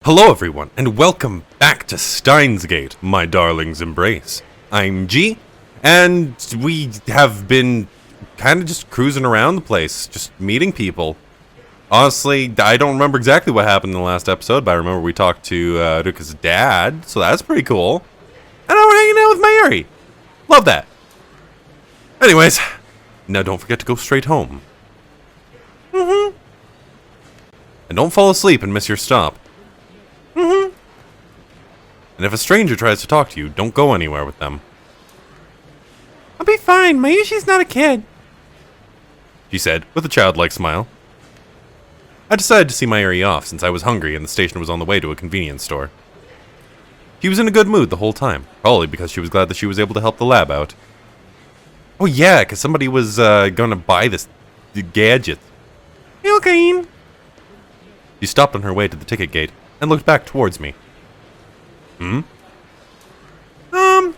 Hello everyone, and welcome back to Steins Gate, my darling's embrace. I'm G, and we have been kind of just cruising around the place, just meeting people. Honestly, I don't remember exactly what happened in the last episode, but I remember we talked to Ruka's dad, so that's pretty cool. And now we're hanging out with Mayuri. Love that. Anyways, now don't forget to go straight home. And don't fall asleep and miss your stop. And if a stranger tries to talk to you, don't go anywhere with them. I'll be fine. Mayushi's not a kid, She said, with a childlike smile. I decided to see Mayuri off since I was hungry and the station was on the way to a convenience store. She was in a good mood the whole time, probably because she was glad that she was able to help the lab out. Oh yeah, because somebody was gonna buy this gadget. Okay. She stopped on her way to the ticket gate and looked back towards me.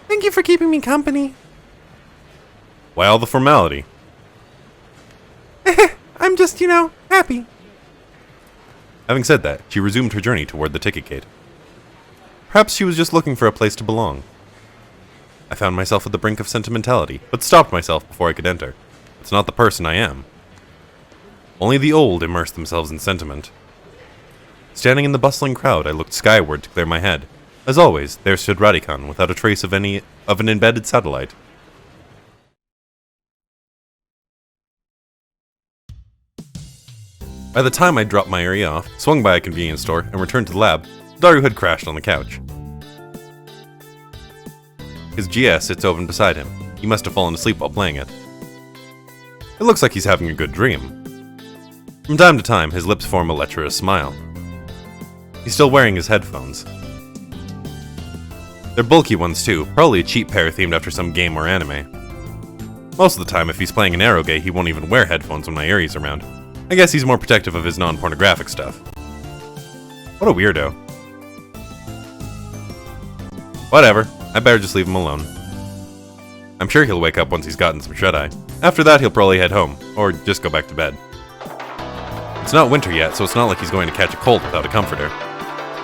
Thank you for keeping me company. Why all the formality? I'm just, happy. Having said that, she resumed her journey toward the ticket gate. Perhaps she was just looking for a place to belong. I found myself at the brink of sentimentality, but stopped myself before I could enter. It's not the person I am. Only the old immerse themselves in sentiment. Standing in the bustling crowd, I looked skyward to clear my head. As always, there stood Radican without a trace of an embedded satellite. By the time I dropped Mayuri off, swung by a convenience store, and returned to the lab, Daru had crashed on the couch. His GS sits open beside him. He must have fallen asleep while playing it. It looks like he's having a good dream. From time to time, his lips form a lecherous smile. He's still wearing his headphones. They're bulky ones too, probably a cheap pair themed after some game or anime. Most of the time, if he's playing an eroge, he won't even wear headphones when Mayuri's around. I guess he's more protective of his non-pornographic stuff. What a weirdo. Whatever, I better just leave him alone. I'm sure he'll wake up once he's gotten some shut-eye. After that, he'll probably head home, or just go back to bed. It's not winter yet, so it's not like he's going to catch a cold without a comforter.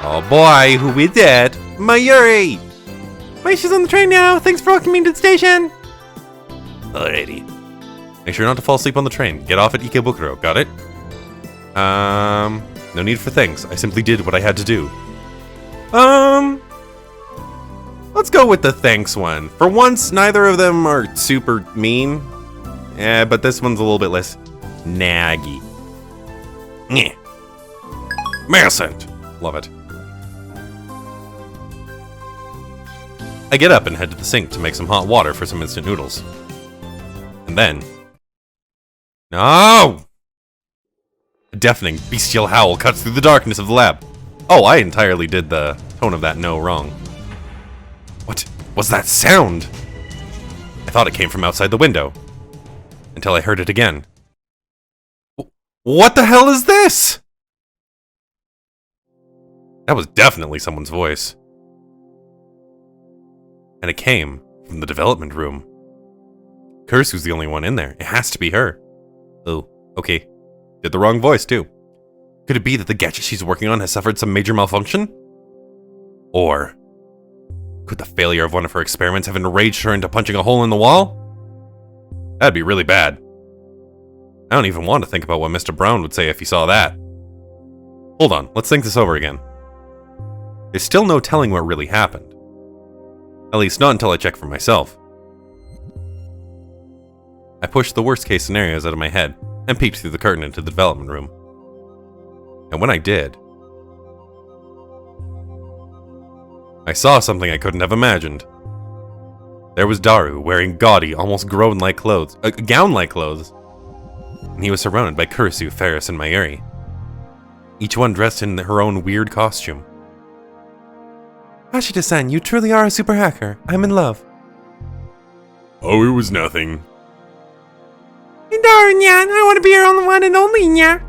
Oh boy, who is that? Mayuri! Mayushi's on the train now. Thanks for walking me to the station. Alrighty. Make sure not to fall asleep on the train. Get off at Ikebukuro, got it? No need for thanks. I simply did what I had to do. Let's go with the thanks one. For once, neither of them are super mean. Yeah, but this one's a little bit less naggy. Nyeh. Mercent. Love it. I get up and head to the sink to make some hot water for some instant noodles. And then... No! A deafening, bestial howl cuts through the darkness of the lab. Oh, I entirely did the tone of that no wrong. What was that sound? I thought it came from outside the window. Until I heard it again. What the hell is this? That was definitely someone's voice. And it came from the development room. Kursu's the only one in there. It has to be her. Oh, okay. Did the wrong voice, too. Could it be that the gadget she's working on has suffered some major malfunction? Or could the failure of one of her experiments have enraged her into punching a hole in the wall? That'd be really bad. I don't even want to think about what Mr. Brown would say if he saw that. Hold on, let's think this over again. There's still no telling what really happened. At least not until I check for myself. I pushed the worst case scenarios out of my head and peeked through the curtain into the development room. And when I did, I saw something I couldn't have imagined. There was Daru wearing gaudy, almost gown-like clothes, and he was surrounded by Kurisu, Ferris, and Mayuri. Each one dressed in her own weird costume. Ashita-san, you truly are a super hacker. I'm in love. Oh, it was nothing. Daru, nya, I want to be your only one and only, nya.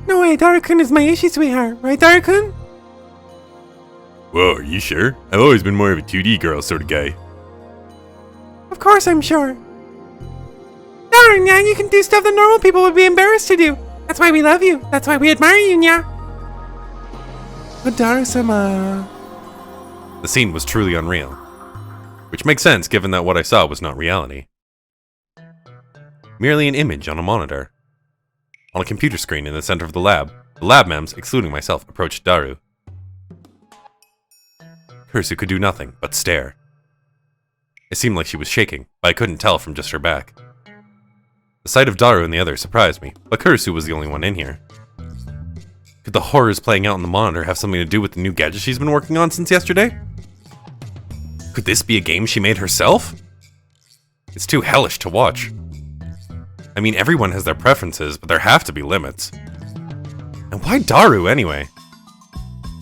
No way, Daru-kun is Mayushi's sweetheart, right, Daru-kun? Whoa, are you sure? I've always been more of a 2D girl sort of guy. Of course I'm sure. Daru, nya, you can do stuff that normal people would be embarrassed to do. That's why we love you. That's why we admire you, nya. Daru-sama. The scene was truly unreal. Which makes sense given that what I saw was not reality. Merely an image on a monitor. On a computer screen in the center of the lab mems, excluding myself, approached Daru. Kurisu could do nothing but stare. It seemed like she was shaking, but I couldn't tell from just her back. The sight of Daru and the others surprised me, but Kurisu was the only one in here. Could the horrors playing out on the monitor have something to do with the new gadget she's been working on since yesterday? Could this be a game she made herself? It's too hellish to watch. I mean, everyone has their preferences, but there have to be limits. And why Daru, anyway?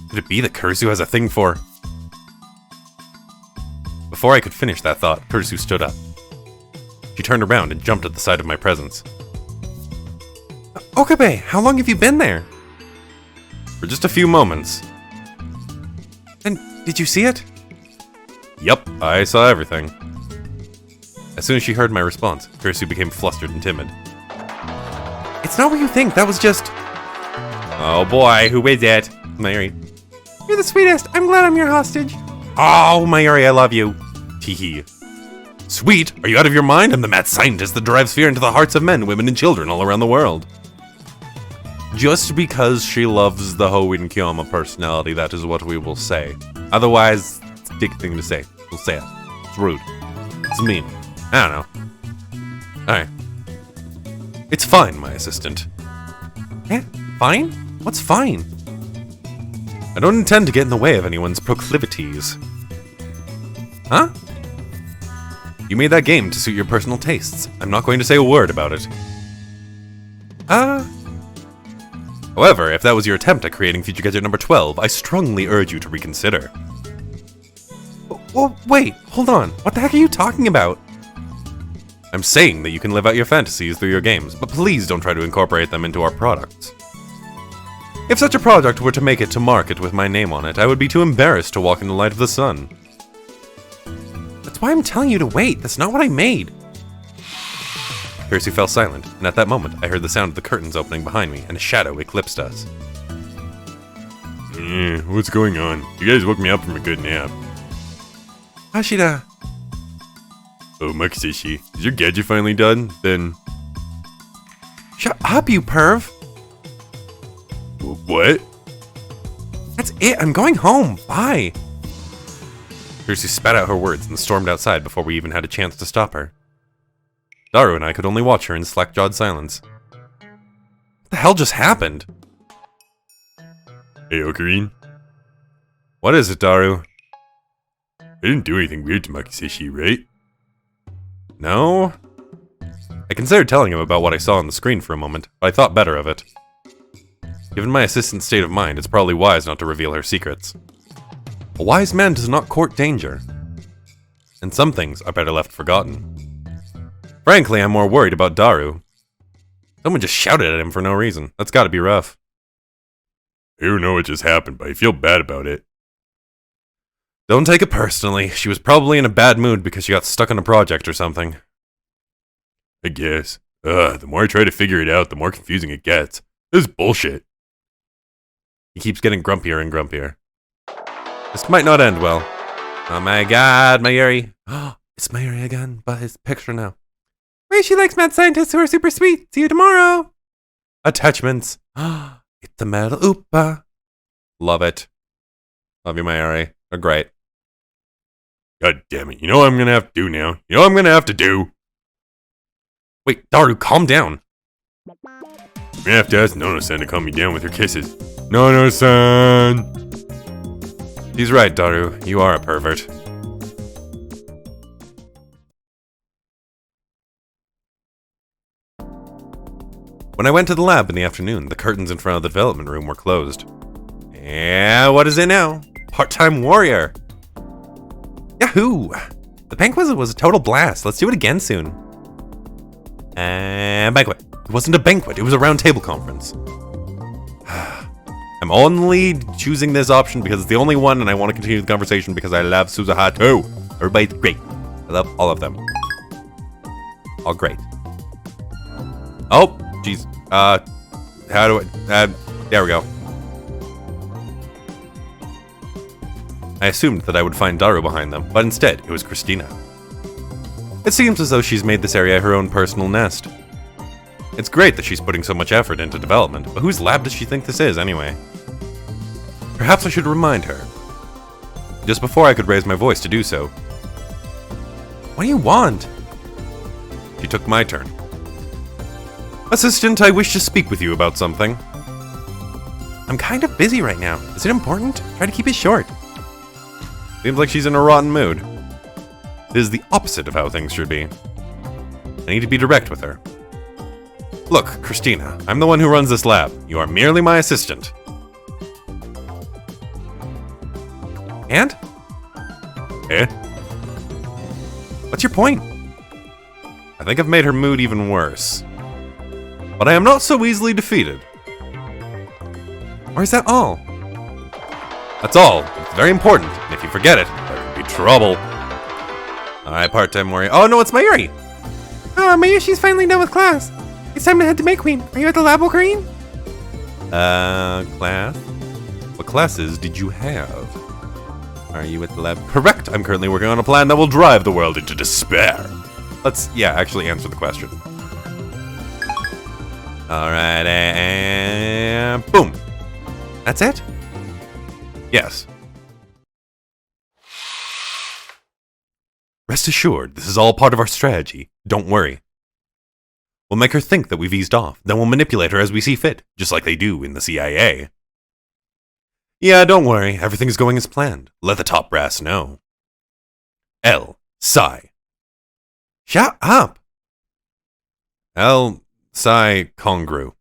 Could it be that Kurisu has a thing for... Before I could finish that thought, Kurisu stood up. She turned around and jumped at the sight of my presence. Okabe, how long have you been there? For just a few moments. And did you see it? Yup, I saw everything. As soon as she heard my response, Kurisu became flustered and timid. It's not what you think, that was just... Oh boy, who is it? Mayuri. You're the sweetest, I'm glad I'm your hostage. Oh, Mayuri, I love you. Teehee. Sweet? Are you out of your mind? I'm the mad scientist that drives fear into the hearts of men, women, and children all around the world. Just because she loves the Hoenn Kyoma personality, that is what we will say. Otherwise, it's a dick thing to say. We'll say it. It's rude. It's mean. I don't know. Alright. It's fine, my assistant. Eh? Fine? What's fine? I don't intend to get in the way of anyone's proclivities. Huh? You made that game to suit your personal tastes. I'm not going to say a word about it. However, if that was your attempt at creating Future Gadget number 12, I strongly urge you to reconsider. Well, wait, hold on. What the heck are you talking about? I'm saying that you can live out your fantasies through your games, but please don't try to incorporate them into our products. If such a product were to make it to market with my name on it, I would be too embarrassed to walk in the light of the sun. That's why I'm telling you to wait. That's not what I made. Percy fell silent, and at that moment, I heard the sound of the curtains opening behind me, and a shadow eclipsed us. What's going on? You guys woke me up from a good nap. Hashida. Oh, Makiseshi, is your gadget finally done? Then... Shut up, you perv! What? That's it, I'm going home, bye! Percy spat out her words and stormed outside before we even had a chance to stop her. Daru and I could only watch her in slack-jawed silence. What the hell just happened? Hey, Ocarine. What is it, Daru? I didn't do anything weird to Makiseshi, right? No? I considered telling him about what I saw on the screen for a moment, but I thought better of it. Given my assistant's state of mind, it's probably wise not to reveal her secrets. A wise man does not court danger. And some things are better left forgotten. Frankly, I'm more worried about Daru. Someone just shouted at him for no reason. That's gotta be rough. I don't know what just happened, but I feel bad about it. Don't take it personally. She was probably in a bad mood because she got stuck on a project or something. I guess. The more I try to figure it out, the more confusing it gets. This is bullshit. He keeps getting grumpier and grumpier. This might not end well. Oh my god, Mayuri. It's Mayuri again, but his picture now. Wait, she likes mad scientists who are super sweet. See you tomorrow. Attachments. It's the metal Oopa. Love it. Love you, Mayuri. They're great. God damn it. You know what I'm gonna have to do now? You know what I'm gonna have to do? Wait, Daru, calm down. I'm gonna have to ask Nono-san to calm me down with her kisses. Nono-san! He's right, Daru. You are a pervert. When I went to the lab in the afternoon, the curtains in front of the development room were closed. Yeah, what is it now? Part-time warrior! Yahoo! The banquet was a total blast. Let's do it again soon. Banquet. It wasn't a banquet, it was a round table conference. I'm only choosing this option because it's the only one and I want to continue the conversation because I love Suzuha too. Everybody's great. I love all of them. All great. Oh, jeez. How do I... there we go. I assumed that I would find Daru behind them, but instead, it was Christina. It seems as though she's made this area her own personal nest. It's great that she's putting so much effort into development, but whose lab does she think this is, anyway? Perhaps I should remind her. Just before I could raise my voice to do so. What do you want? She took my turn. Assistant, I wish to speak with you about something. I'm kind of busy right now. Is it important? Try to keep it short. Seems like she's in a rotten mood. It is the opposite of how things should be. I need to be direct with her. Look, Christina, I'm the one who runs this lab. You are merely my assistant. And? Eh? What's your point? I think I've made her mood even worse. But I am not so easily defeated. Or is that all? That's all. It's very important, and if you forget it, there could be trouble. Alright, part-time warrior. Oh no, it's Mayuri! Oh, Mayushi's finally done with class. It's time to head to May Queen. Are you at the lab, Ocarine? Class? What classes did you have? Are you at the lab? Correct! I'm currently working on a plan that will drive the world into despair. Let's, actually answer the question. Alright, and boom! That's it? Yes. Rest assured, this is all part of our strategy. Don't worry. We'll make her think that we've eased off, then we'll manipulate her as we see fit, just like they do in the CIA. Yeah, don't worry, everything's going as planned. Let the top brass know. L. Psi. Shut up! L. Psi Congru.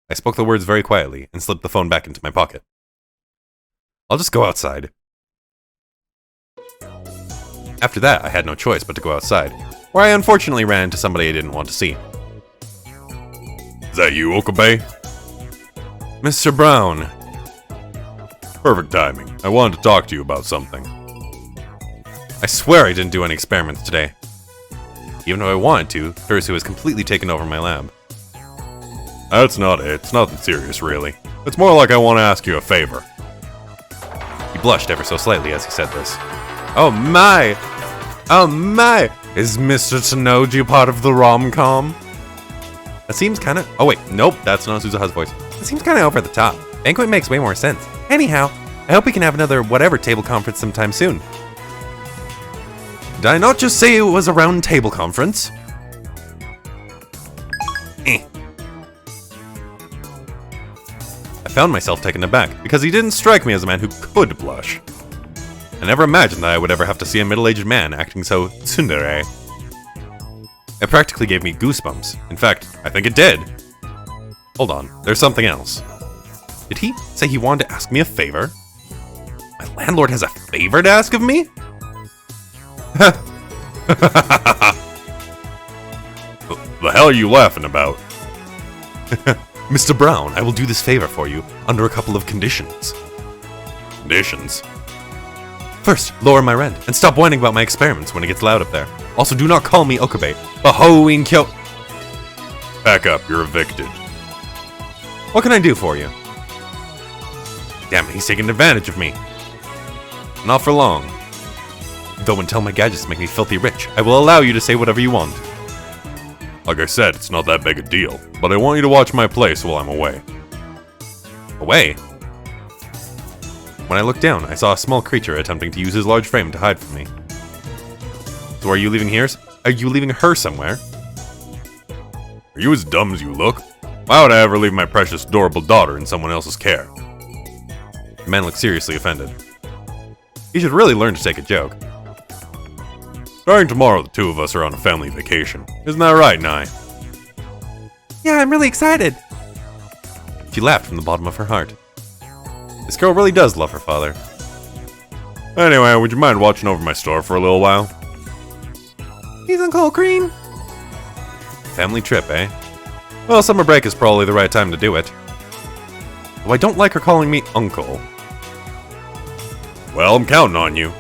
I spoke the words very quietly and slipped the phone back into my pocket. I'll just go outside. After that, I had no choice but to go outside, where I unfortunately ran into somebody I didn't want to see. Is that you, Okabe? Mr. Brown. Perfect timing. I wanted to talk to you about something. I swear I didn't do any experiments today. Even though I wanted to, Kurisu has completely taken over my lab. That's not it. It's nothing serious, really. It's more like I want to ask you a favor. He blushed ever so slightly as he said this. Oh my! Oh my! Is Mr. Tanoji part of the rom-com? That seems kinda... Oh wait, nope, that's not Suzuha's voice. It seems kinda over the top. Banquet makes way more sense. Anyhow, I hope we can have another whatever table conference sometime soon. Did I not just say it was a round table conference? I found myself taken aback, because he didn't strike me as a man who could blush. I never imagined that I would ever have to see a middle-aged man acting so tsundere. It practically gave me goosebumps. In fact, I think it did. Hold on, there's something else. Did he say he wanted to ask me a favor? My landlord has a favor to ask of me? The hell are you laughing about? Mr. Brown, I will do this favor for you under a couple of conditions. Conditions? First, lower my rent and stop whining about my experiments when it gets loud up there. Also, do not call me Okabe, but Hoin Kyo. Back up, you're evicted. What can I do for you? Damn it, he's taking advantage of me. Not for long. Though until my gadgets make me filthy rich, I will allow you to say whatever you want. Like I said, it's not that big a deal, but I want you to watch my place while I'm away. Away? When I looked down, I saw a small creature attempting to use his large frame to hide from me. So are you leaving here? Are you leaving her somewhere? Are you as dumb as you look? Why would I ever leave my precious, adorable daughter in someone else's care? The man looked seriously offended. He should really learn to take a joke. Starting tomorrow, the two of us are on a family vacation. Isn't that right, Nai? Yeah, I'm really excited. She laughed from the bottom of her heart. This girl really does love her father. Anyway, would you mind watching over my store for a little while? He's Uncle Green. Family trip, eh? Well, summer break is probably the right time to do it. Though I don't like her calling me Uncle. Well, I'm counting on you.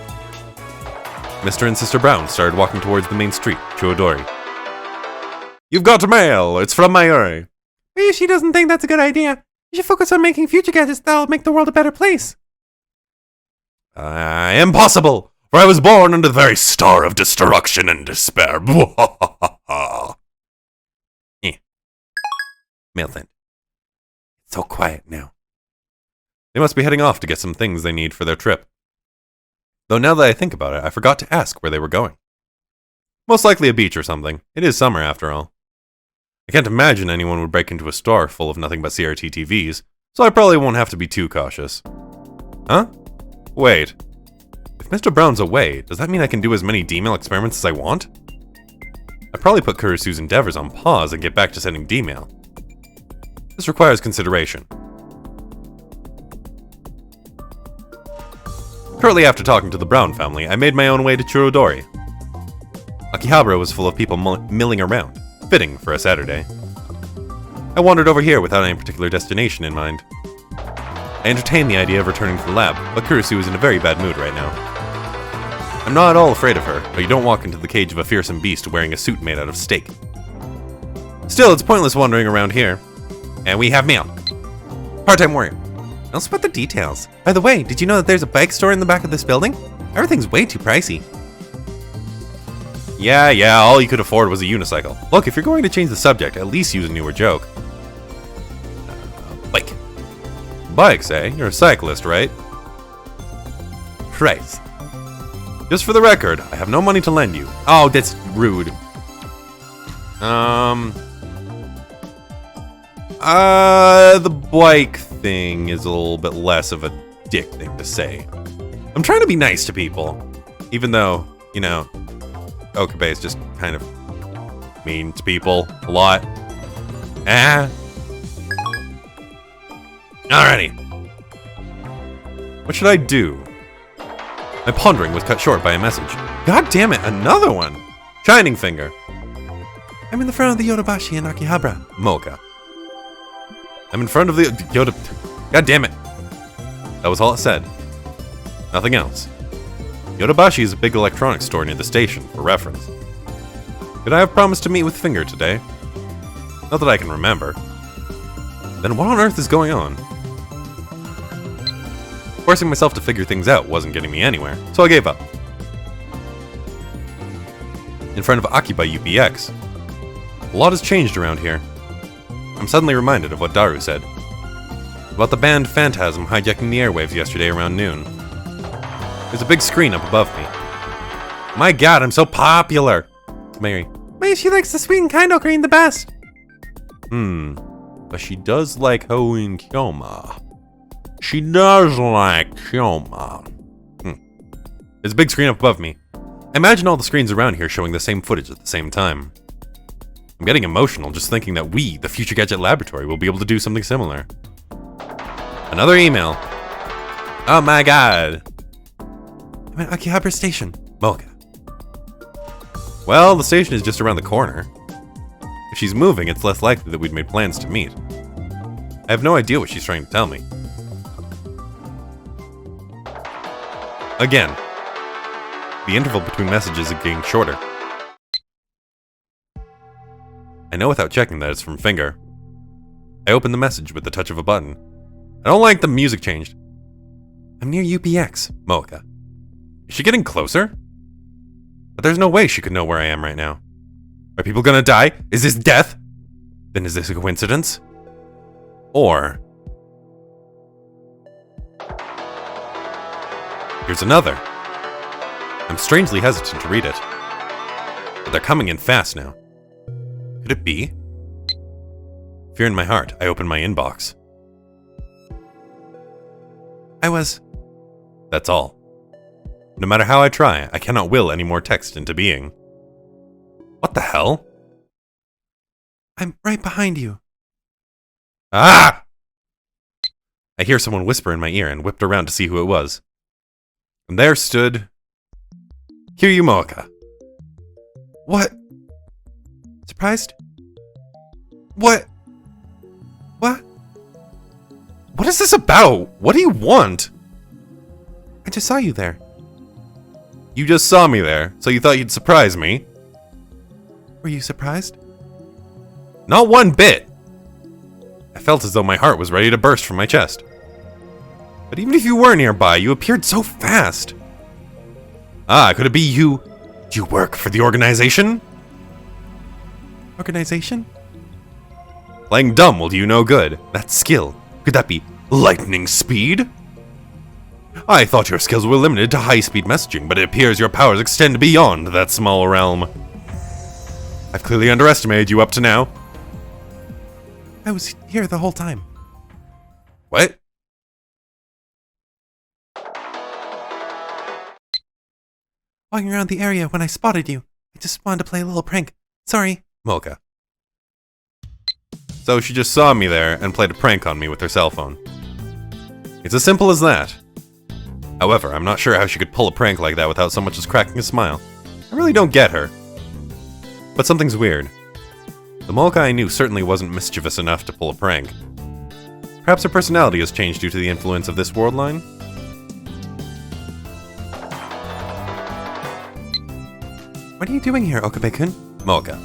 Mr. and Sister Brown started walking towards the main street, Chuodori. You've got mail! It's from Mayuri. Maybe she doesn't think that's a good idea. You should focus on making future gadgets that'll make the world a better place. Impossible! For I was born under the very star of destruction and despair. Mail sent. It's so quiet now. They must be heading off to get some things they need for their trip. Though now that I think about it, I forgot to ask where they were going. Most likely a beach or something. It is summer after all. I can't imagine anyone would break into a store full of nothing but CRT TVs, so I probably won't have to be too cautious. Huh? Wait. If Mr. Brown's away, does that mean I can do as many D-mail experiments as I want? I'd probably put Kurisu's endeavors on pause and get back to sending D-mail. This requires consideration. Shortly after talking to the Brown family, I made my own way to Churodori. Akihabara was full of people milling around, fitting for a Saturday. I wandered over here without any particular destination in mind. I entertained the idea of returning to the lab, but Kurisu is in a very bad mood right now. I'm not at all afraid of her, but you don't walk into the cage of a fearsome beast wearing a suit made out of steak. Still, it's pointless wandering around here. And we have mail. Part-time warrior. Don't split the details. By the way, did you know that there's a bike store in the back of this building? Everything's way too pricey. Yeah, all you could afford was a unicycle. Look, if you're going to change the subject, at least use a newer joke. Bike. Bikes, eh? You're a cyclist, right? Right. Just for the record, I have no money to lend you. Oh, that's rude. The bike thing is a little bit less of a dick thing to say. I'm trying to be nice to people, even though, you know, Okabe is just kind of mean to people a lot. Alrighty. What should I do? My pondering was cut short by a message. God damn it, another one! Shining Finger. I'm in the front of the Yodobashi in Akihabara, Mocha. I'm in front of the Yoda... God damn it. That was all it said. Nothing else. Yodobashi is a big electronics store near the station, for reference. Did I have promised to meet with Finger today? Not that I can remember. Then what on earth is going on? Forcing myself to figure things out wasn't getting me anywhere, so I gave up. In front of Akiba UPX. A lot has changed around here. I'm suddenly reminded of what Daru said. About the band Phantasm hijacking the airwaves yesterday around noon. There's a big screen up above me. My god, I'm so popular! Mary. Wait, she likes the sweet and kind green the best. But she does like Hoin Kyoma. She does like Kyoma. There's a big screen up above me. I imagine all the screens around here showing the same footage at the same time. I'm getting emotional just thinking that we, the Future Gadget Laboratory, will be able to do something similar. Another email. Oh my god. I'm at Akihabara Station, Mocha. Well, the station is just around the corner. If she's moving, it's less likely that we'd made plans to meet. I have no idea what she's trying to tell me. Again, the interval between messages is getting shorter. I know without checking that it's from Finger. I open the message with the touch of a button. I don't like the music changed. I'm near UPX, Mocha. Is she getting closer? But there's no way she could know where I am right now. Are people gonna die? Is this death? Then is this a coincidence? Or... here's another. I'm strangely hesitant to read it. But they're coming in fast now. Could it be? Fear in my heart, I open my inbox. That's all. No matter how I try, I cannot will any more text into being. What the hell? I'm right behind you. Ah! I hear someone whisper in my ear and whipped around to see who it was. And there stood... Kiryu Moeka. What? Surprised? What? What? What is this about? What do you want? I just saw you there. You just saw me there, so you thought you'd surprise me? Were you surprised? Not one bit! I felt as though my heart was ready to burst from my chest. But even if you were nearby, you appeared so fast. Ah, could it be you? Do you work for the organization? Organization? Playing dumb will do you no good. That's skill. Could that be lightning speed? I thought your skills were limited to high-speed messaging, but it appears your powers extend beyond that small realm. I've clearly underestimated you up to now. I was here the whole time. What? Walking around the area when I spotted you. I just wanted to play a little prank. Sorry. Mocha. So she just saw me there and played a prank on me with her cell phone. It's as simple as that. However, I'm not sure how she could pull a prank like that without so much as cracking a smile. I really don't get her. But something's weird. The Mocha I knew certainly wasn't mischievous enough to pull a prank. Perhaps her personality has changed due to the influence of this world line? What are you doing here, Okabe-kun? Mocha.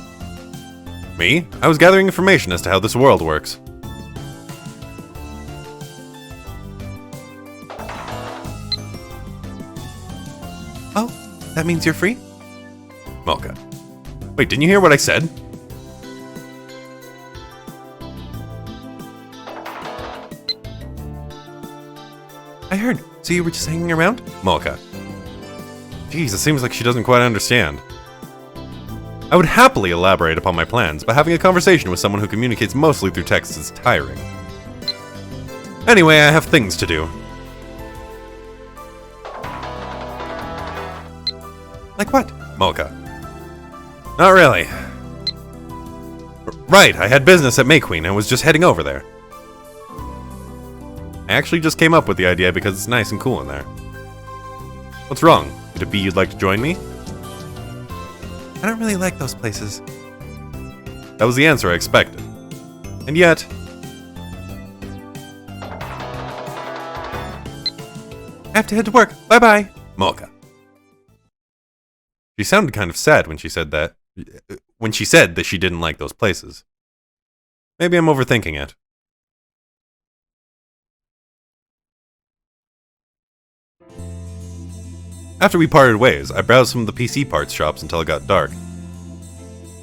Me? I was gathering information as to how this world works. Oh, that means you're free? Mocha. Wait, didn't you hear what I said? I heard. So you were just hanging around? Mocha. Jeez, it seems like she doesn't quite understand. I would happily elaborate upon my plans, but having a conversation with someone who communicates mostly through text is tiring. Anyway, I have things to do. Like what? Mocha. Not really. Right, I had business at Mayqueen and was just heading over there. I actually just came up with the idea because it's nice and cool in there. What's wrong? Could it be you'd like to join me? I don't really like those places. That was the answer I expected. And yet... I have to head to work. Bye-bye. Mocha. She sounded kind of sad when she said that. When she said that she didn't like those places. Maybe I'm overthinking it. After we parted ways, I browsed some of the PC parts shops until it got dark.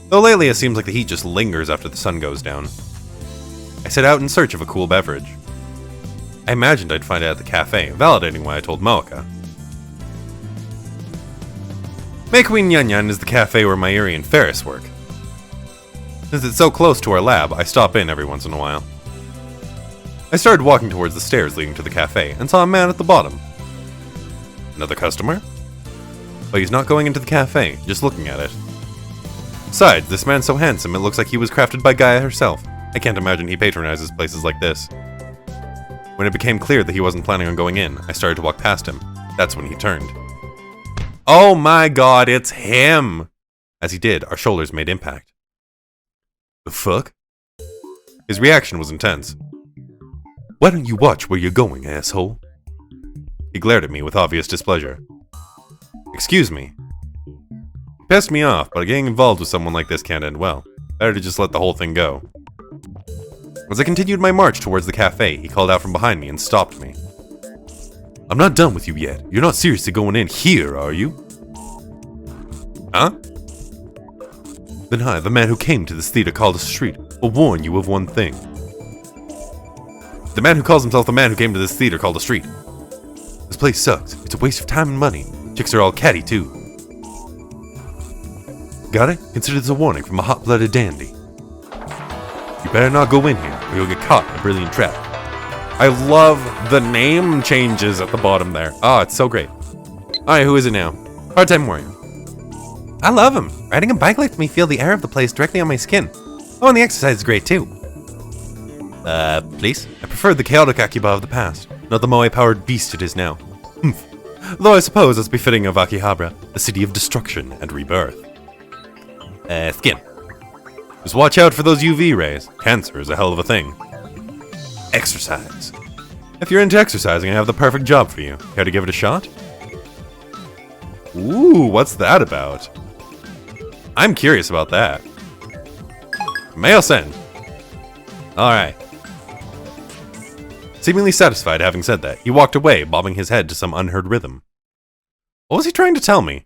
Though lately it seems like the heat just lingers after the sun goes down. I set out in search of a cool beverage. I imagined I'd find it at the cafe, validating what I told Mocha. Mayqueen Yanyan is the cafe where Mayuri and Ferris work. Since it's so close to our lab, I stop in every once in a while. I started walking towards the stairs leading to the cafe and saw a man at the bottom. Another customer? But he's not going into the cafe, just looking at it. Besides, this man's so handsome it looks like he was crafted by Gaia herself. I can't imagine he patronizes places like this. When it became clear that he wasn't planning on going in, I started to walk past him. That's when he turned. Oh my god, it's him! As he did, our shoulders made impact. The fuck? His reaction was intense. Why don't you watch where you're going, asshole? He glared at me with obvious displeasure. Excuse me. He pissed me off, but getting involved with someone like this can't end well. Better to just let the whole thing go. As I continued my march towards the cafe, he called out from behind me and stopped me. I'm not done with you yet. You're not seriously going in here, are you? Huh? Then I, the man who came to this theater called a street, will warn you of one thing. The man who calls himself the man who came to this theater called a street. This place sucks. It's a waste of time and money. Chicks are all catty, too. Got it? Consider this a warning from a hot-blooded dandy. You better not go in here, or you'll get caught in a brilliant trap. I love the name changes at the bottom there. Oh, it's so great. Alright, who is it now? Part-time warrior. I love him. Riding a bike lets me feel the air of the place directly on my skin. Oh, and the exercise is great, too. Please? I prefer the chaotic Akiba of the past, not the Moe-powered beast it is now. Though I suppose it's befitting of Akihabara, the city of destruction and rebirth. Skin. Just watch out for those UV rays. Cancer is a hell of a thing. Exercise. If you're into exercising, I have the perfect job for you. Care to give it a shot? Ooh, what's that about? I'm curious about that. Mail send. Alright. Seemingly satisfied having said that, he walked away, bobbing his head to some unheard rhythm. What was he trying to tell me?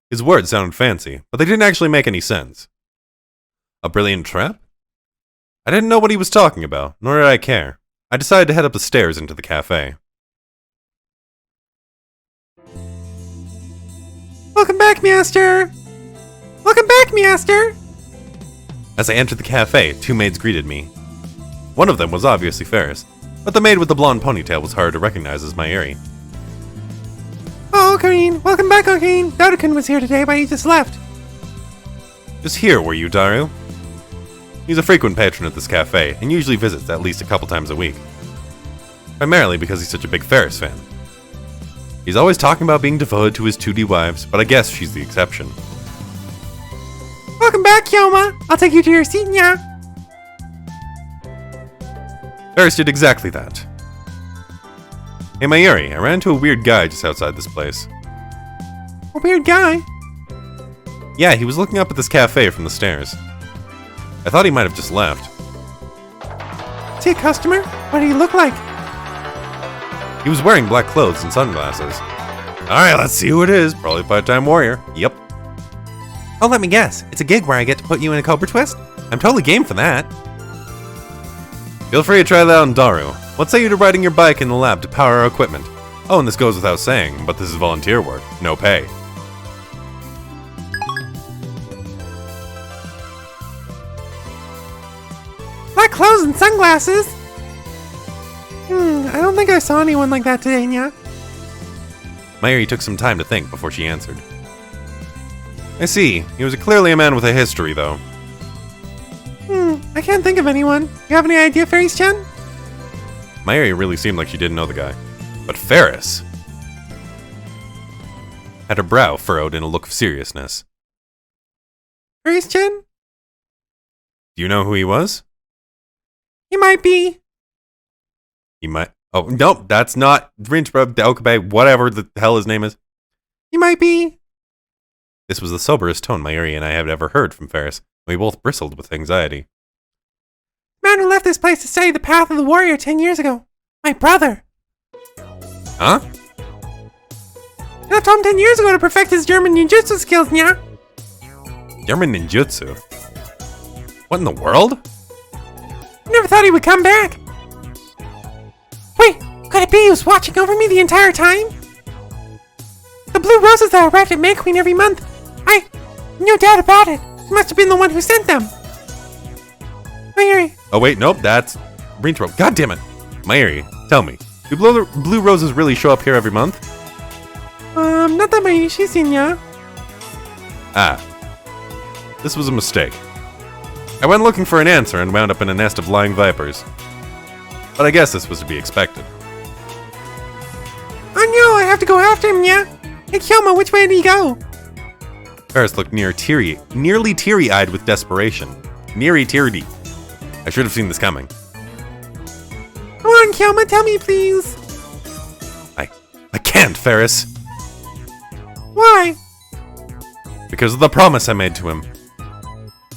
His words sounded fancy, but they didn't actually make any sense. A brilliant trap? I didn't know what he was talking about, nor did I care. I decided to head up the stairs into the cafe. Welcome back, Master! Welcome back, Master! As I entered the cafe, two maids greeted me. One of them was obviously Ferris, but the maid with the blonde ponytail was hard to recognize as Mayuri. Oh, Ocarine! Welcome back, Ocarine! Dodokan was here today, but he just left. Just here, were you, Daru? He's a frequent patron at this cafe, and usually visits at least a couple times a week. Primarily because he's such a big Ferris fan. He's always talking about being devoted to his 2D wives, but I guess she's the exception. Welcome back, Kyoma! I'll take you to your seat, nya! Ferris did exactly that. Hey Mayuri, I ran into a weird guy just outside this place. A weird guy? Yeah, he was looking up at this cafe from the stairs. I thought he might have just left. Is he a customer? What did he look like? He was wearing black clothes and sunglasses. Alright, let's see who it is. Probably a part-time warrior. Yep. Oh, let me guess. It's a gig where I get to put you in a Cobra Twist? I'm totally game for that. Feel free to try that on Daru. What say you to riding your bike in the lab to power our equipment? Oh, and this goes without saying, but this is volunteer work. No pay. Black clothes and sunglasses? I don't think I saw anyone like that today, nya. Mayuri took some time to think before she answered. I see. He was clearly a man with a history, though. I can't think of anyone. You have any idea, Ferris-chan? Mayuri really seemed like she didn't know the guy. But Ferris had her brow furrowed in a look of seriousness. Ferris-chan? Do you know who he was? He might be. He might. Oh, nope, that's not Rinchbub, Okabe, whatever the hell his name is. He might be. This was the soberest tone Mayuri and I had ever heard from Ferris. We both bristled with anxiety. The man who left this place to study the path of the warrior 10 years ago. My brother. Huh? He left home 10 years ago to perfect his German ninjutsu skills, nya. German ninjutsu? What in the world? I never thought he would come back. Wait, could it be he was watching over me the entire time? The blue roses that arrived at May Queen every month. No doubt about it. He must have been the one who sent them. Mayuri. Oh wait, nope, that's Rinchbub. God damn it. Mayuri, tell me, do blue roses really show up here every month? Not that Mayuri seen, nya. Ah. This was a mistake. I went looking for an answer and wound up in a nest of lying vipers. But I guess this was to be expected. Oh no, I have to go after him, nya. Hey Kyoma, which way did he go? Ferris looked nearly teary-eyed with desperation. Neary teary. I should have seen this coming. Come on, Kyoma, tell me, please. I can't, Ferris. Why? Because of the promise I made to him.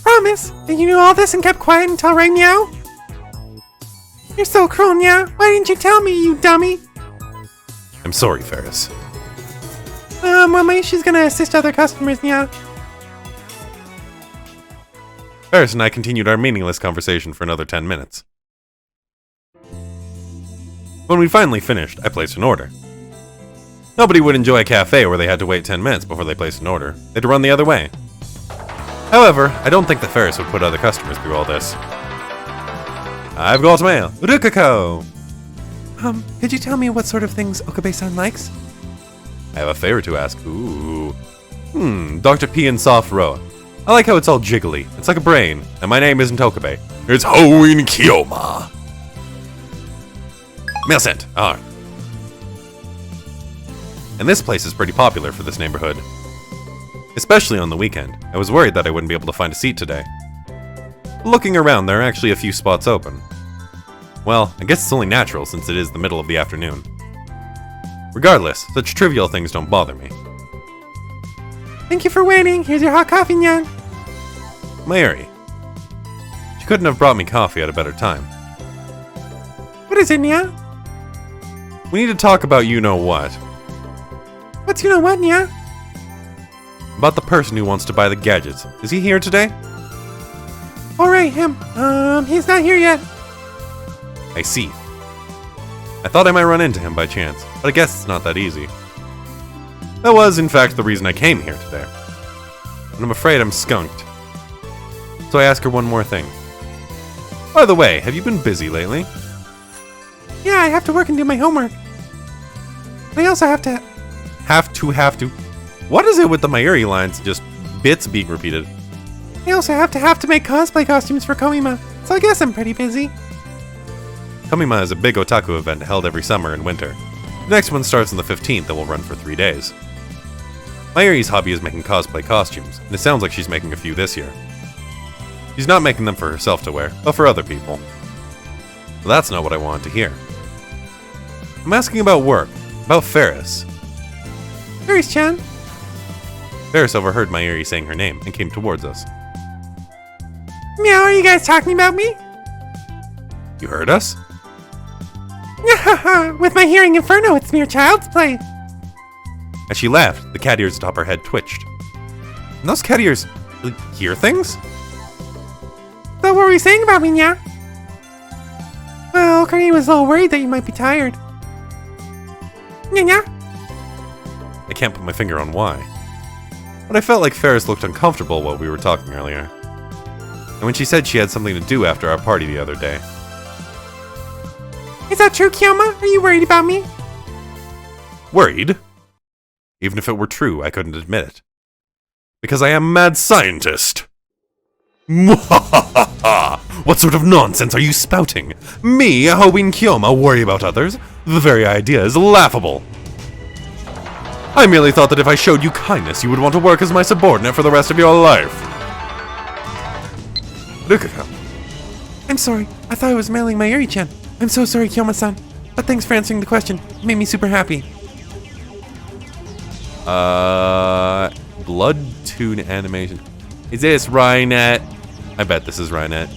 Promise? That you knew all this and kept quiet until right now? You're so cruel, nya. Why didn't you tell me, you dummy? I'm sorry, Ferris. Well, Mayushi's gonna assist other customers, nya. Ferris and I continued our meaningless conversation for another 10 minutes. When we finally finished, I placed an order. Nobody would enjoy a cafe where they had to wait 10 minutes before they placed an order. They'd run the other way. However, I don't think that Ferris would put other customers through all this. I've got mail. Rukako! Could you tell me what sort of things Okabe-san likes? I have a favor to ask. Ooh. Dr. P and Soft Roa. I like how it's all jiggly. It's like a brain. And my name isn't Okabe. It's Hoin Kyoma. Mail sent. Alright. And this place is pretty popular for this neighborhood. Especially on the weekend. I was worried that I wouldn't be able to find a seat today. Looking around, there are actually a few spots open. Well, I guess it's only natural since it is the middle of the afternoon. Regardless, such trivial things don't bother me. Thank you for waiting. Here's your hot coffee, nyan. Mayuri. She couldn't have brought me coffee at a better time. What What is it, Nya? We need to talk about you-know-what. What's you know what, Nya? About the person who wants to buy the gadgets. Is he here today? Alright, him. He's not here yet. I see. I thought I might run into him by chance, but I guess it's not that easy. That was, in fact, the reason I came here today. And I'm afraid I'm skunked. So I ask her one more thing. By the way, have you been busy lately? Yeah, I have to work and do my homework. But I also have to... Have to. What is it with the Mayuri lines, just bits being repeated? I also have to make cosplay costumes for Komima, so I guess I'm pretty busy. Komima is a big otaku event held every summer and winter. The next one starts on the 15th and will run for 3 days. Mayuri's hobby is making cosplay costumes, and it sounds like she's making a few this year. She's not making them for herself to wear, but for other people. But that's not what I wanted to hear. I'm asking about work, about Ferris. Ferris-chan. Ferris overheard Mayuri saying her name and came towards us. Meow, are you guys talking about me? You heard us? With my hearing inferno, it's mere child's play. As she laughed, the cat ears atop her head twitched. And those cat ears really hear things? So what were you saying about me, Nya? Well, Kareem was a little worried that you might be tired. Nya? I can't put my finger on why. But I felt like Ferris looked uncomfortable while we were talking earlier. And when she said she had something to do after our party the other day. Is that true, Kyoma? Are you worried about me? Worried? Even if it were true, I couldn't admit it. Because I am a mad scientist. Mwahaha! What sort of nonsense are you spouting? Me, Hobin Kyoma, worry about others? The very idea is laughable. I merely thought that if I showed you kindness, you would want to work as my subordinate for the rest of your life. Rukako. I'm sorry. I thought I was mailing my Eri-chan. I'm so sorry, Kyoma-san. But thanks for answering the question. It made me super happy. Blood Tune animation. Is this Rainet? I bet this is Rainet.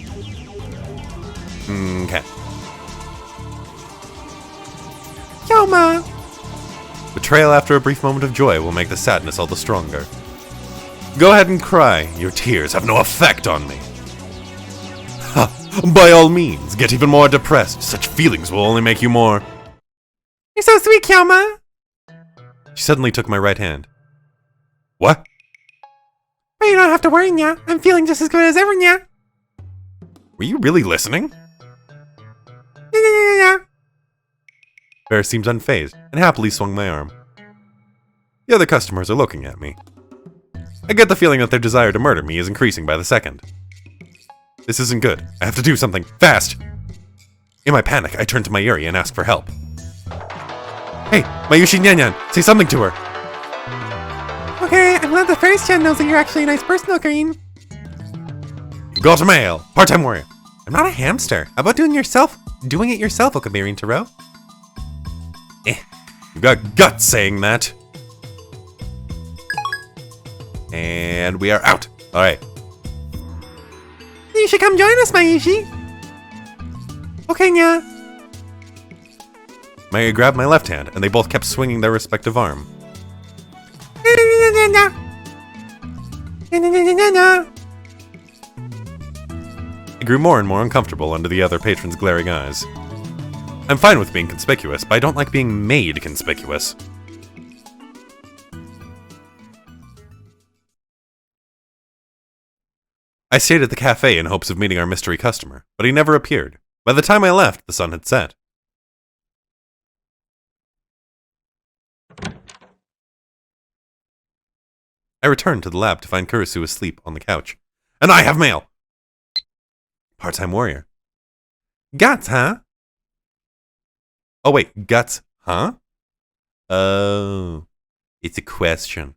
Okay. Kyoma! Betrayal after a brief moment of joy will make the sadness all the stronger. Go ahead and cry. Your tears have no effect on me. Ha! By all means, get even more depressed. Such feelings will only make you more... You're so sweet, Kyoma! She suddenly took my right hand. What? But you don't have to worry, Nya. I'm feeling just as good as ever, Nya. Were you really listening? Nya. Ferris seems unfazed and happily swung my arm. The other customers are looking at me. I get the feeling that their desire to murder me is increasing by the second. This isn't good. I have to do something. Fast! In my panic, I turn to Mayuri and ask for help. Hey, Mayushi Nyanyan, say something to her! Okay, I'm glad the Ferris-chan knows that you're actually a nice person, Ocarine. Got mail! Part-time warrior. I'm not a hamster. How about doing it yourself, Okabirin Taro? You got guts saying that. And we are out. Alright. You should come join us, Mayushi. Okay, Nya. Mayuri grabbed my left hand, and they both kept swinging their respective arm. I grew more and more uncomfortable under the other patron's glaring eyes. I'm fine with being conspicuous, but I don't like being made conspicuous. I stayed at the cafe in hopes of meeting our mystery customer, but he never appeared. By the time I left, the sun had set. I returned to the lab to find Kurisu asleep on the couch. And I have mail! Part-time warrior. Guts, huh? Oh wait, guts, huh? Oh, it's a question.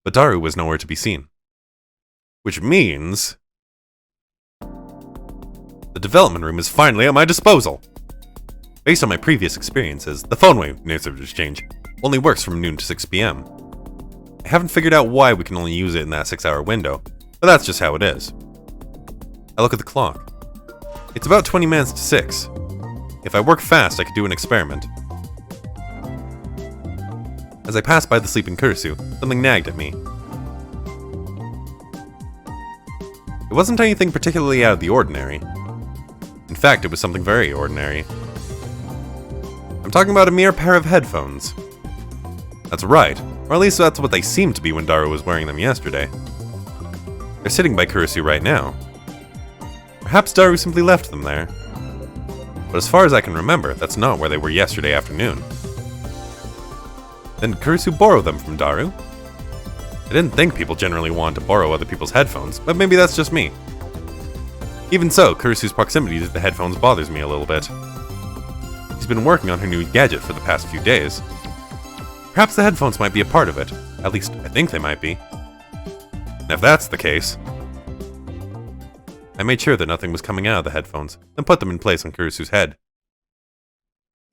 But Daru was nowhere to be seen. Which means... the development room is finally at my disposal! Based on my previous experiences, the phone wave native exchange only works from noon to 6 p.m. I haven't figured out why we can only use it in that 6-hour window, but that's just how it is. I look at the clock. It's about 20 minutes to 6. If I work fast, I could do an experiment. As I passed by the sleeping Kurisu, something nagged at me. It wasn't anything particularly out of the ordinary. In fact, it was something very ordinary. I'm talking about a mere pair of headphones. That's right, or at least that's what they seemed to be when Daru was wearing them yesterday. They're sitting by Kurisu right now. Perhaps Daru simply left them there. But as far as I can remember, that's not where they were yesterday afternoon. Then Kurisu borrowed them from Daru? I didn't think people generally wanted to borrow other people's headphones, but maybe that's just me. Even so, Kurisu's proximity to the headphones bothers me a little bit. She's been working on her new gadget for the past few days. Perhaps the headphones might be a part of it. At least, I think they might be. And if that's the case... I made sure that nothing was coming out of the headphones, then put them in place on Kurisu's head.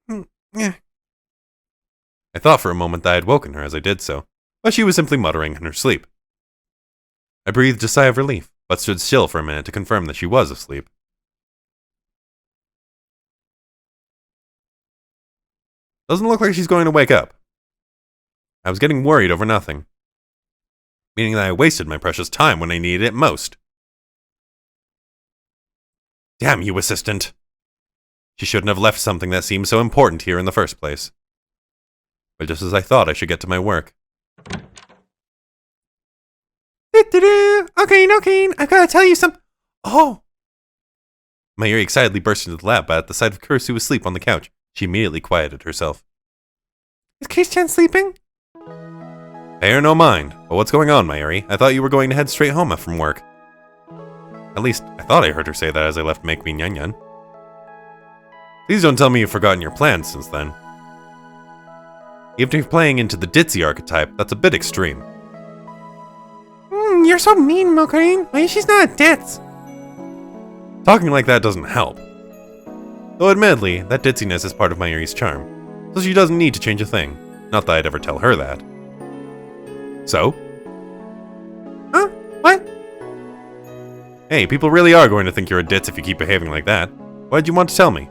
I thought for a moment that I had woken her as I did so, but she was simply muttering in her sleep. I breathed a sigh of relief, but stood still for a minute to confirm that she was asleep. Doesn't look like she's going to wake up. I was getting worried over nothing, meaning that I wasted my precious time when I needed it most. Damn you, assistant! She shouldn't have left something that seemed so important here in the first place. But just as I thought, I should get to my work. Okay, I've got to tell you some... Oh! Mayuri excitedly burst into the lab, but at the sight of Kurisu asleep on the couch, she immediately quieted herself. Is Christian sleeping? Pay her no mind. But what's going on, Mayuri? I thought you were going to head straight home from work. At least, I thought I heard her say that as I left Make Me Nyan Nyan. Please don't tell me you've forgotten your plans since then. Even if you're playing into the ditzy archetype, that's a bit extreme. You're so mean, Mokarin. Why, she's not a ditz. Talking like that doesn't help. Though admittedly, that ditziness is part of Mayuri's charm, so she doesn't need to change a thing. Not that I'd ever tell her that. So? Huh? What? Hey, people really are going to think you're a ditz if you keep behaving like that. Why'd you want to tell me?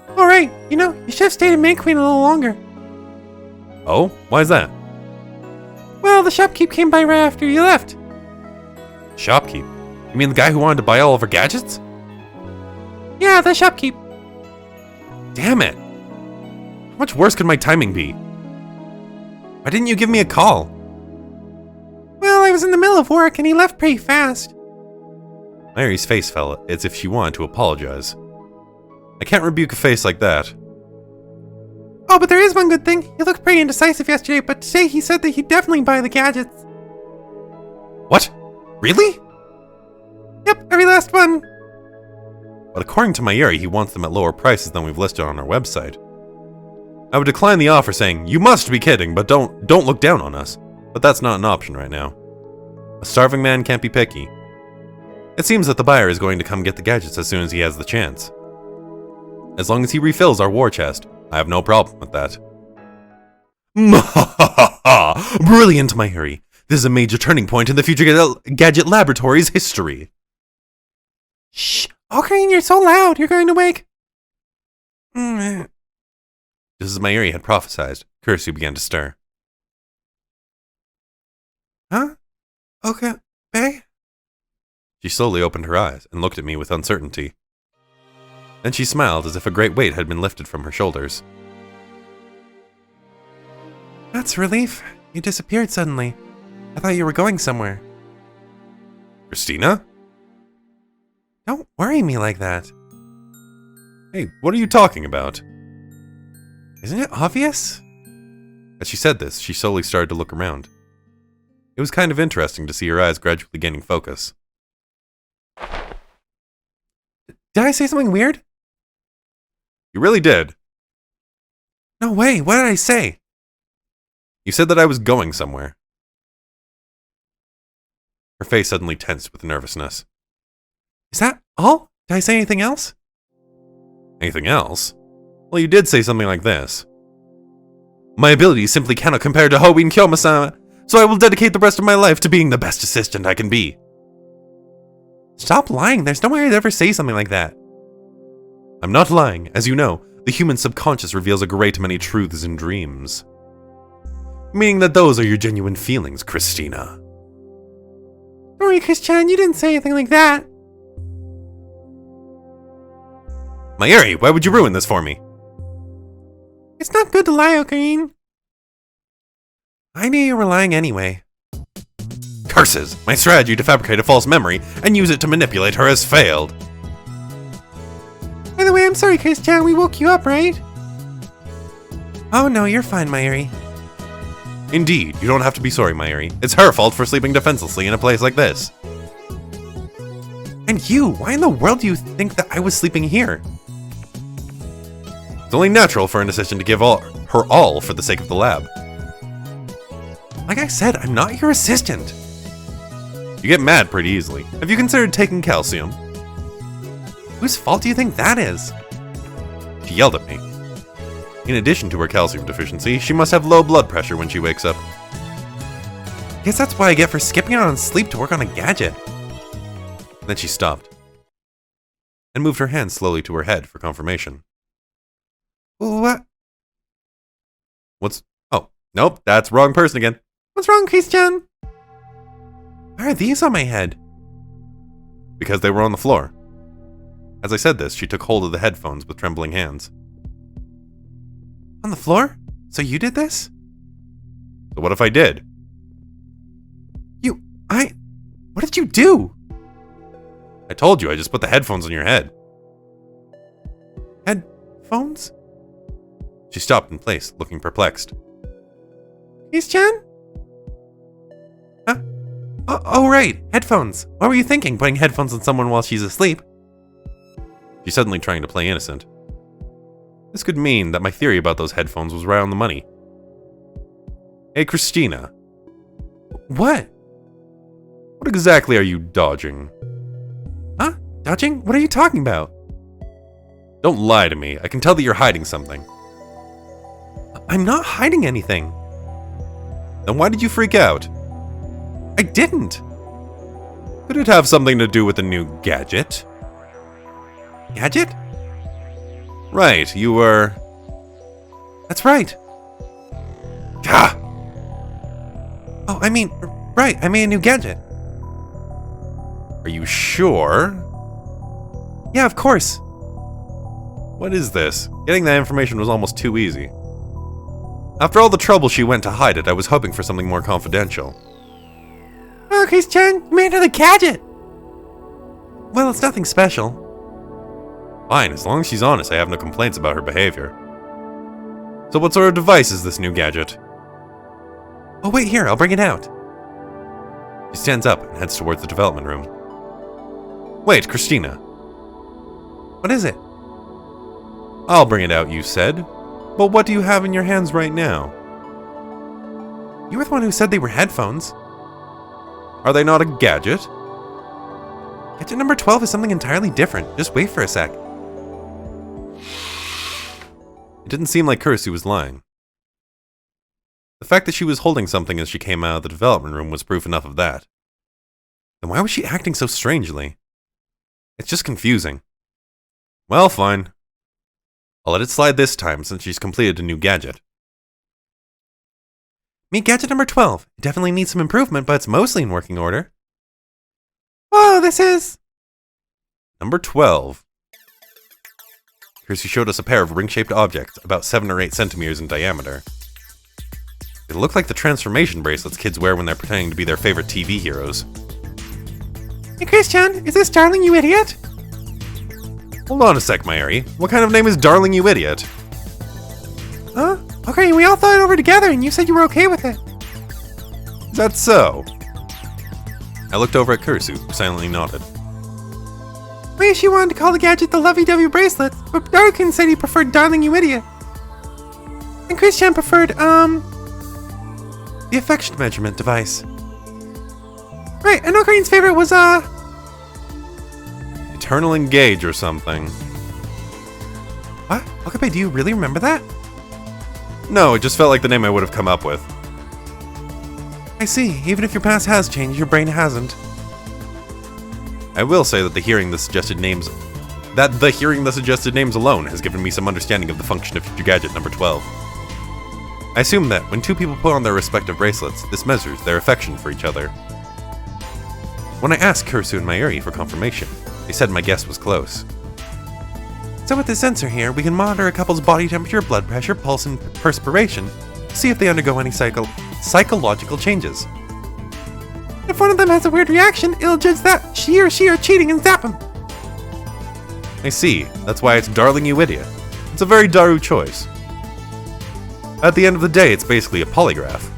Alright, you should have stayed in Maid Queen a little longer. Oh? Why's that? Well, the shopkeep came by right after you left. Shopkeep? You mean the guy who wanted to buy all of our gadgets? Yeah, the shopkeep. Damn it! How much worse could my timing be? Why didn't you give me a call? Well, I was in the middle of work and he left pretty fast. Mary's face fell as if she wanted to apologize. I can't rebuke a face like that. Oh, but there is one good thing. He looked pretty indecisive yesterday, but today he said that he'd definitely buy the gadgets. What? Really? Yep, every last one. But according to Mayuri, he wants them at lower prices than we've listed on our website. I would decline the offer saying, you must be kidding, but don't look down on us. But that's not an option right now. A starving man can't be picky. It seems that the buyer is going to come get the gadgets as soon as he has the chance. As long as he refills our war chest, I have no problem with that. Brilliant, Mayuri. This is a major turning point in the future Gadget Laboratory's history. Shh! Ocarina, you're so loud, you're going to wake... Just as Mayuri had prophesied, Kurisu began to stir. Huh? Okay, Bay? She slowly opened her eyes and looked at me with uncertainty. Then she smiled as if a great weight had been lifted from her shoulders. That's a relief. You disappeared suddenly. I thought you were going somewhere. Christina? Don't worry me like that. Hey, what are you talking about? Isn't it obvious? As she said this, she slowly started to look around. It was kind of interesting to see her eyes gradually gaining focus. Did I say something weird? You really did. No way, what did I say? You said that I was going somewhere. Her face suddenly tensed with nervousness. Is that all? Did I say anything else? Anything else? Well, you did say something like this. My abilities simply cannot compare to Hoin Kyoma-sama, so I will dedicate the rest of my life to being the best assistant I can be. Stop lying, there's no way I'd ever say something like that. I'm not lying. As you know, the human subconscious reveals a great many truths in dreams. Meaning that those are your genuine feelings, Christina. Don't worry, Chris-chan, you didn't say anything like that. Mayuri, why would you ruin this for me? It's not good to lie, Ocarine. I knew you were lying anyway. Curses! My strategy to fabricate a false memory and use it to manipulate her has failed. By the way, I'm sorry, Chris-chan, we woke you up, right? Oh no, you're fine, Mayuri. Indeed, you don't have to be sorry, Mayuri. It's her fault for sleeping defenselessly in a place like this. And you, why in the world do you think that I was sleeping here? It's only natural for an assistant to give her all for the sake of the lab. Like I said, I'm not your assistant. You get mad pretty easily. Have you considered taking calcium? Whose fault do you think that is? She yelled at me. In addition to her calcium deficiency, she must have low blood pressure when she wakes up. Guess that's what I get for skipping out on sleep to work on a gadget. Then she stopped and moved her hand slowly to her head for confirmation. What? Oh, nope, that's wrong person again. What's wrong, Chris-chan? Why are these on my head? Because they were on the floor. As I said this, she took hold of the headphones with trembling hands. On the floor? So you did this? So what if I did? What did you do? I told you, I just put the headphones on your head. Headphones? She stopped in place, looking perplexed. Chris-chan? Huh? Oh, right, headphones. What were you thinking, putting headphones on someone while she's asleep? She's suddenly trying to play innocent. This could mean that my theory about those headphones was right on the money. Hey, Christina. What? What exactly are you dodging? Huh? Dodging? What are you talking about? Don't lie to me. I can tell that you're hiding something. I'm not hiding anything. Then why did you freak out? I didn't. Could it have something to do with the new gadget? Gadget? Right, you were... That's right. Gah! Oh, I mean, right, I made a new gadget. Are you sure? Yeah, of course. What is this? Getting that information was almost too easy. After all the trouble she went to hide it, I was hoping for something more confidential. Oh, Chris-chan, you made another gadget. Well, it's nothing special. Fine, as long as she's honest, I have no complaints about her behavior. So what sort of device is this new gadget? Oh, wait here, I'll bring it out. She stands up and heads towards the development room. Wait, Christina. What is it? I'll bring it out, you said. But what do you have in your hands right now? You were the one who said they were headphones. Are they not a gadget? Gadget number 12 is something entirely different. Just wait for a sec. It didn't seem like Kursu was lying. The fact that she was holding something as she came out of the development room was proof enough of that. Then why was she acting so strangely? It's just confusing. Well, fine. I'll let it slide this time since she's completed a new gadget. Meet gadget number 12. It definitely needs some improvement, but it's mostly in working order. Whoa, this is... Number 12. Kursu showed us a pair of ring-shaped objects, about 7 or 8 centimeters in diameter. They look like the transformation bracelets kids wear when they're pretending to be their favorite TV heroes. Hey, Chris-chan, is this Darling, you idiot? Hold on a sec, Mayuri. What kind of name is Darling, you idiot? Huh? Okay, we all thought it over together and you said you were okay with it. Is that so? I looked over at Kursu, who silently nodded. Wait, she wanted to call the gadget the lovey-dovey bracelet, but Darkin said he preferred Darling, you idiot. And Chris-chan preferred, the affection measurement device. Right, and Okarine's favorite was, Eternal Engage or something. What? Okabe, do you really remember that? No, it just felt like the name I would have come up with. I see. Even if your past has changed, your brain hasn't. I will say that the hearing the suggested names that the hearing the suggested names alone has given me some understanding of the function of future gadget number 12. I assume that when two people put on their respective bracelets, this measures their affection for each other. When I asked Kursu and Mayuri for confirmation, they said my guess was close. So with this sensor here, we can monitor a couple's body temperature, blood pressure, pulse, and perspiration to see if they undergo any psychological changes. If one of them has a weird reaction, it'll judge that she or she are cheating and zap them. I see. That's why it's Darling Euidia. It's a very Daru choice. At the end of the day, it's basically a polygraph.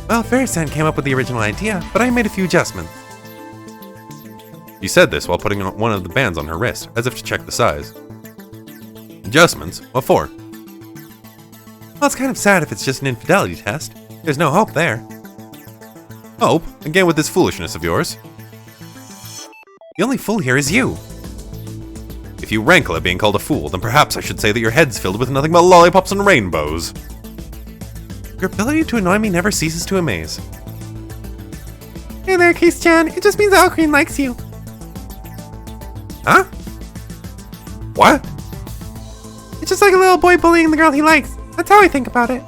Well, Fairsan came up with the original idea, but I made a few adjustments. She said this while putting one of the bands on her wrist, as if to check the size. Adjustments? What for? Well, it's kind of sad if it's just an infidelity test. There's no hope there. Hope? Again with this foolishness of yours. The only fool here is you. If you rankle at being called a fool, then perhaps I should say that your head's filled with nothing but lollipops and rainbows. Your ability to annoy me never ceases to amaze. Hey there, Case-chan. It just means that Alcreen likes you. Huh? What? It's just like a little boy bullying the girl he likes. That's how I think about it.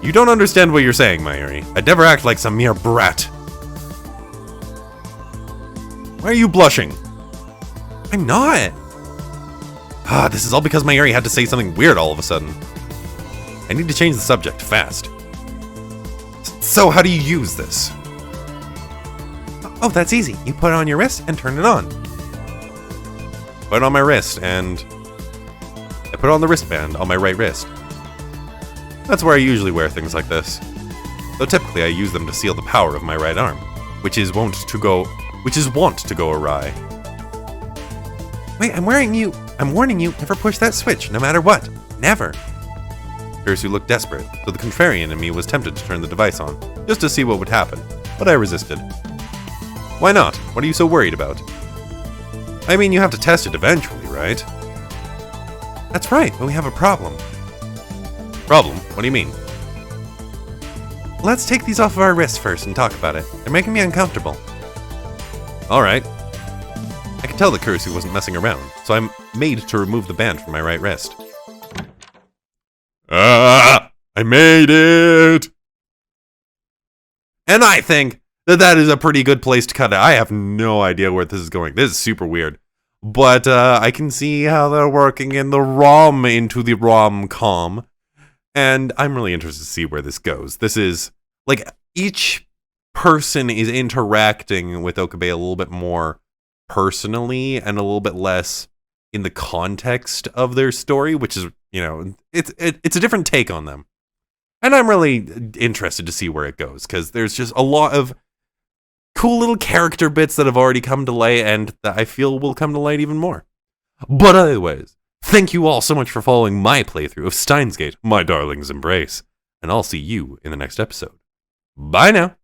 You don't understand what you're saying, Mayuri. I'd never act like some mere brat. Why are you blushing? I'm not. This is all because Mayuri had to say something weird all of a sudden. I need to change the subject fast. So how do you use this? Oh, that's easy. You put it on your wrist and turn it on. Put it on my wrist and... I put it on the wristband on my right wrist. That's where I usually wear things like this. Though typically I use them to seal the power of my right arm, which is wont to go awry. Wait, I'm warning you, never push that switch, no matter what. Never. Kursu looked desperate, so the contrarian in me was tempted to turn the device on, just to see what would happen, but I resisted. Why not? What are you so worried about? I mean, you have to test it eventually, right? That's right, but we have a problem. Problem? What do you mean? Let's take these off of our wrists first and talk about it. They're making me uncomfortable. Alright. I could tell that Kursu wasn't messing around, so I'm made to remove the band from my right wrist. I made it! And I think that is a pretty good place to cut it. I have no idea where this is going. This is super weird. But I can see how they're working in the ROM into the rom-com. And I'm really interested to see where this goes. This is, like, each person is interacting with Okabe a little bit more personally and a little bit less in the context of their story, which is, you know, it's a different take on them. And I'm really interested to see where it goes, because there's just a lot of cool little character bits that have already come to light and that I feel will come to light even more. But anyways, thank you all so much for following my playthrough of Steins Gate, My Darling's Embrace, and I'll see you in the next episode. Bye now!